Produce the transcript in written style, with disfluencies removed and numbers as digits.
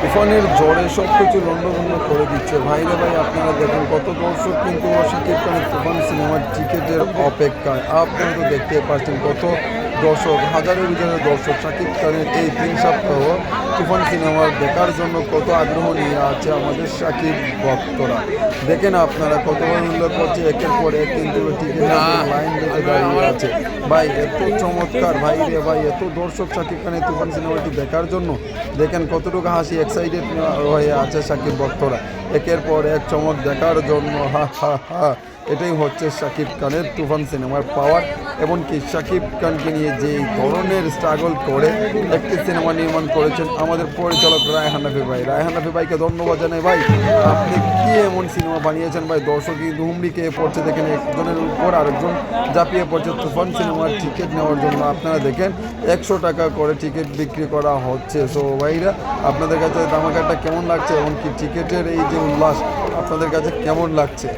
তুফানের ঝড়ে সব কিছু লন্ডভন্ড করে দিচ্ছে। ভাইরে ভাই, আপনারা দেখুন কত দর্শক কিন্তু শাকিব খানের তুফান সিনেমার টিকিটের অপেক্ষায়। আপনারা তো দেখতে পাচ্ছেন কত দর্শক, হাজারের ভিতরে দর্শক শাকিব খানের এই 3 সপ্তাহ তুফান সিনেমার দেখার জন্য কত আগ্রহ নিয়ে আছে আমাদের শাকিব ভক্তরা। দেখেন আপনারা কত উল্লেখ করছে, একের পর এক কিন্তু টিকিটের লাইন দেখে দাঁড়িয়ে আছে। ভাই এত চমৎকার, ভাই রে ভাই, এত দর্শক শাকিব খানের তুফান সিনেমাটি দেখার জন্য। দেখেন কতটুকু হাসি এক্সাইটেড হয়ে আছে শাকিব ভক্তরা একের পর এক চমক দেখার জন্য। হা হা হা, এটাই হচ্ছে শাকিব খানের তুফান সিনেমার পাওয়ার। এমনকি শাকিব খানকে নিয়ে যেই ধরনের স্ট্রাগল করে একটি সিনেমা নির্মাণ করেছেন আমাদের পরিচালক রায়হান রাফি ভাই। রায়হান রাফি ভাইকে ধন্যবাদ জানাই ভাই, আপনি কি এমন সিনেমা বানিয়েছেন ভাই। দর্শক কিন্তু হুমড়ি খেয়ে পড়ছে, দেখেন একজনের উপর আরেকজন ঝাঁপিয়ে পড়ছে তুফান সিনেমার টিকিট নেওয়ার জন্য। আপনারা দেখেন 100 টাকা করে টিকিট বিক্রি করা হচ্ছে। সো ভাইরা, আপনাদের কাছে ধামাকাটা কেমন লাগছে, এমনকি টিকিটের এই যে উল্লাস আপনাদের কাছে কেমন লাগছে?